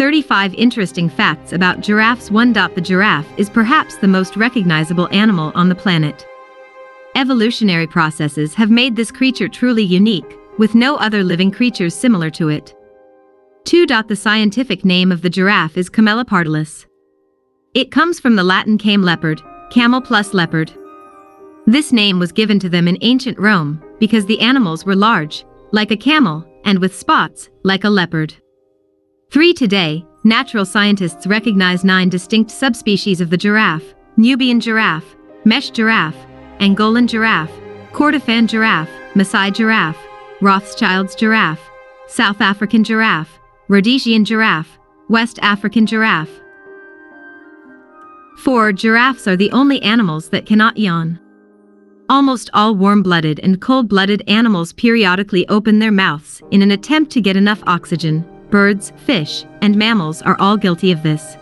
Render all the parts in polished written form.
35 interesting facts about giraffes. 1. The giraffe is perhaps the most recognizable animal on the planet. Evolutionary processes have made this creature truly unique, with no other living creatures similar to it. 2. The scientific name of the giraffe is camelopardalus. It comes from the Latin came leopard, camel plus leopard. This name was given to them in ancient Rome because the animals were large, like a camel, and with spots, like a leopard. 3. Today, natural scientists recognize 9 distinct subspecies of the giraffe: Nubian giraffe, Mesh giraffe, Angolan giraffe, Kordofan giraffe, Maasai giraffe, Rothschild's giraffe, South African giraffe, Rhodesian giraffe, West African giraffe. 4. Giraffes are the only animals that cannot yawn. Almost all warm-blooded and cold-blooded animals periodically open their mouths in an attempt to get enough oxygen. Birds, fish, and mammals are all guilty of this.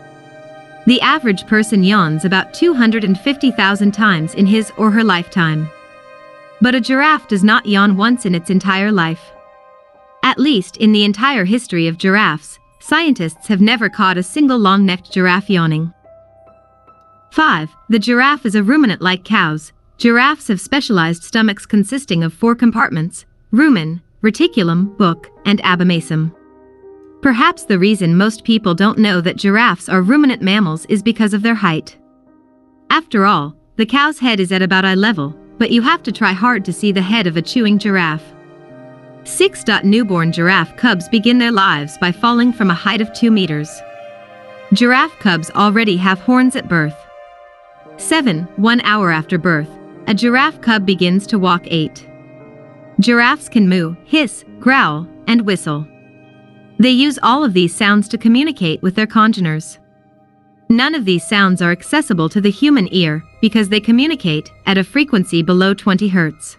The average person yawns about 250,000 times in his or her lifetime. But a giraffe does not yawn once in its entire life. At least in the entire history of giraffes, scientists have never caught a single long-necked giraffe yawning. 5. The giraffe is a ruminant like cows. Giraffes have specialized stomachs consisting of 4 compartments: rumen, reticulum, buc, and abomasum. Perhaps the reason most people don't know that giraffes are ruminant mammals is because of their height. After all, the cow's head is at about eye level, but you have to try hard to see the head of a chewing giraffe. 6. Newborn giraffe cubs begin their lives by falling from a height of 2 meters. Giraffe cubs already have horns at birth. 7. 1 hour after birth, a giraffe cub begins to walk. 8. Giraffes can moo, hiss, growl, and whistle. They use all of these sounds to communicate with their congeners. None of these sounds are accessible to the human ear because they communicate at a frequency below 20 Hz.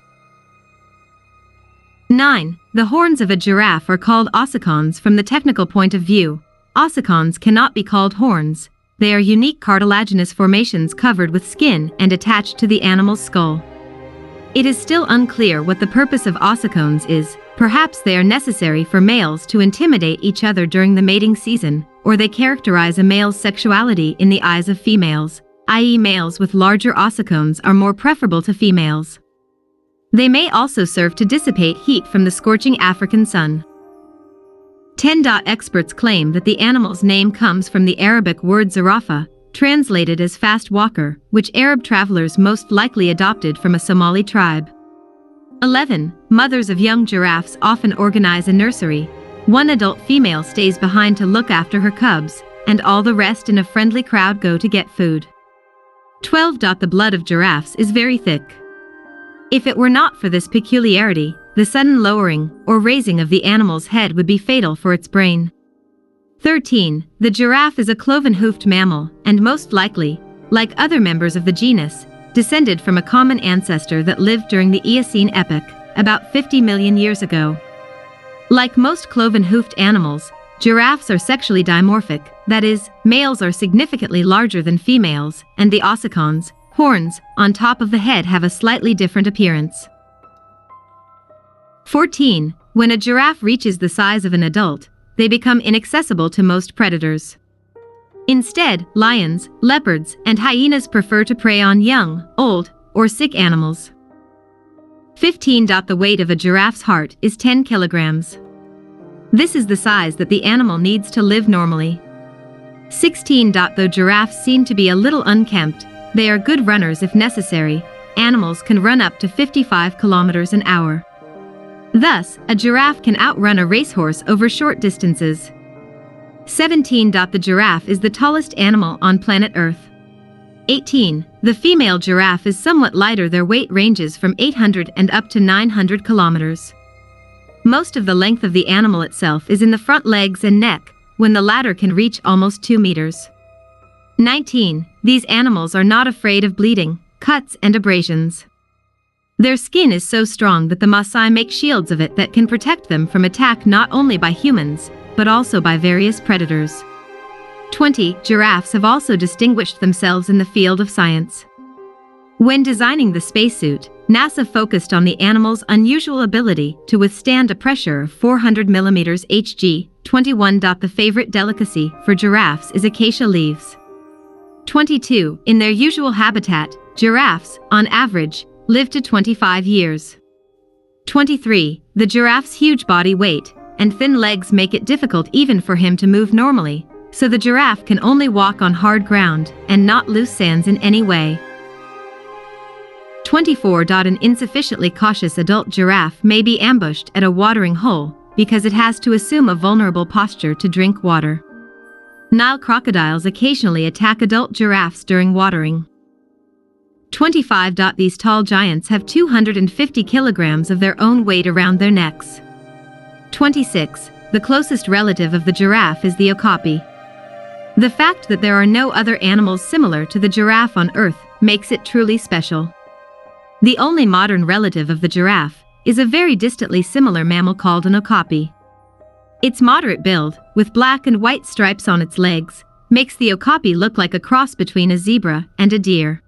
9. The horns of a giraffe are called ossicons. From the technical point of view, ossicons cannot be called horns. They are unique cartilaginous formations covered with skin and attached to the animal's skull. It is still unclear what the purpose of ossicons is. Perhaps they are necessary for males to intimidate each other during the mating season, or they characterize a male's sexuality in the eyes of females, i.e. males with larger ossicons are more preferable to females. They may also serve to dissipate heat from the scorching African sun. 10. Experts claim that the animal's name comes from the Arabic word zarafa, translated as fast walker, which Arab travelers most likely adopted from a Somali tribe. 11. Mothers of young giraffes often organize a nursery. 1 adult female stays behind to look after her cubs, and all the rest in a friendly crowd go to get food. 12. The blood of giraffes is very thick. If it were not for this peculiarity, the sudden lowering or raising of the animal's head would be fatal for its brain. 13. The giraffe is a cloven-hoofed mammal, and most likely, like other members of the genus, descended from a common ancestor that lived during the Eocene epoch, about 50 million years ago. Like most cloven-hoofed animals, giraffes are sexually dimorphic, that is, males are significantly larger than females, and the ossicons, horns, on top of the head have a slightly different appearance. 14. When a giraffe reaches the size of an adult, they become inaccessible to most predators. Instead, lions, leopards, and hyenas prefer to prey on young, old, or sick animals. 15. The weight of a giraffe's heart is 10 kilograms. This is the size that the animal needs to live normally. 16. Though giraffes seem to be a little unkempt, they are good runners if necessary. Animals can run up to 55 kilometers an hour. Thus, a giraffe can outrun a racehorse over short distances. 17. The giraffe is the tallest animal on planet Earth. 18. The female giraffe is somewhat lighter. Their weight ranges from 800 and up to 900 kilometers. Most of the length of the animal itself is in the front legs and neck, when the latter can reach almost 2 meters. 19. These animals are not afraid of bleeding, cuts, and abrasions. Their skin is so strong that the Maasai make shields of it that can protect them from attack not only by humans, but also by various predators. 20. Giraffes have also distinguished themselves in the field of science. When designing the spacesuit, NASA focused on the animal's unusual ability to withstand a pressure of 400 mm Hg. 21. The favorite delicacy for giraffes is acacia leaves. 22. In their usual habitat, giraffes, on average, live to 25 years. 23. The giraffe's huge body weight and thin legs make it difficult even for him to move normally, so the giraffe can only walk on hard ground and not loose sands in any way. 24. An insufficiently cautious adult giraffe may be ambushed at a watering hole because it has to assume a vulnerable posture to drink water. Nile crocodiles occasionally attack adult giraffes during watering. 25. These tall giants have 250 kilograms of their own weight around their necks. 26. The closest relative of the giraffe is the okapi. The fact that there are no other animals similar to the giraffe on Earth makes it truly special. The only modern relative of the giraffe is a very distantly similar mammal called an okapi. Its moderate build, with black and white stripes on its legs, makes the okapi look like a cross between a zebra and a deer.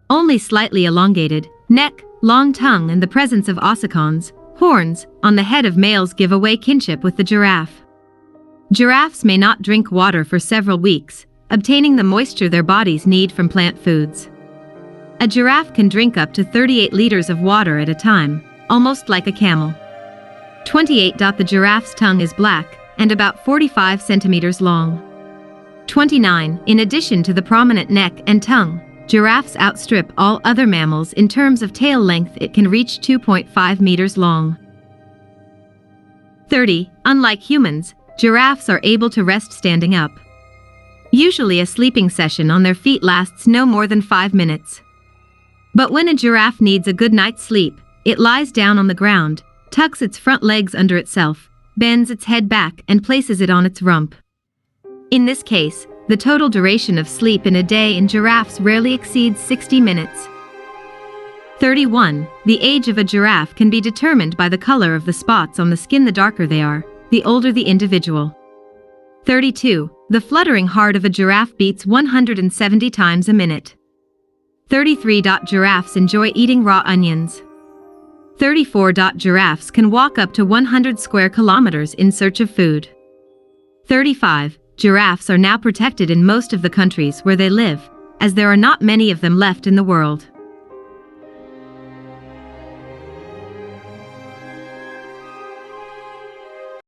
Only slightly elongated neck, long tongue, and the presence of ossicons, horns, on the head of males give away kinship with the giraffe. Giraffes may not drink water for several weeks, obtaining the moisture their bodies need from plant foods. A giraffe can drink up to 38 liters of water at a time, almost like a camel. 28. The giraffe's tongue is black and about 45 centimeters long. 29. In addition to the prominent neck and tongue, giraffes outstrip all other mammals in terms of tail length. It can reach 2.5 meters long. 30. Unlike humans, giraffes are able to rest standing up. Usually a sleeping session on their feet lasts no more than 5 minutes. But when a giraffe needs a good night's sleep, it lies down on the ground, tucks its front legs under itself, bends its head back, and places it on its rump. In this case, the total duration of sleep in a day in giraffes rarely exceeds 60 minutes. 31. The age of a giraffe can be determined by the color of the spots on the skin. The darker they are, the older the individual. 32. The fluttering heart of a giraffe beats 170 times a minute. 33. Giraffes enjoy eating raw onions. 34. Giraffes can walk up to 100 square kilometers in search of food. 35. Giraffes are now protected in most of the countries where they live, as there are not many of them left in the world.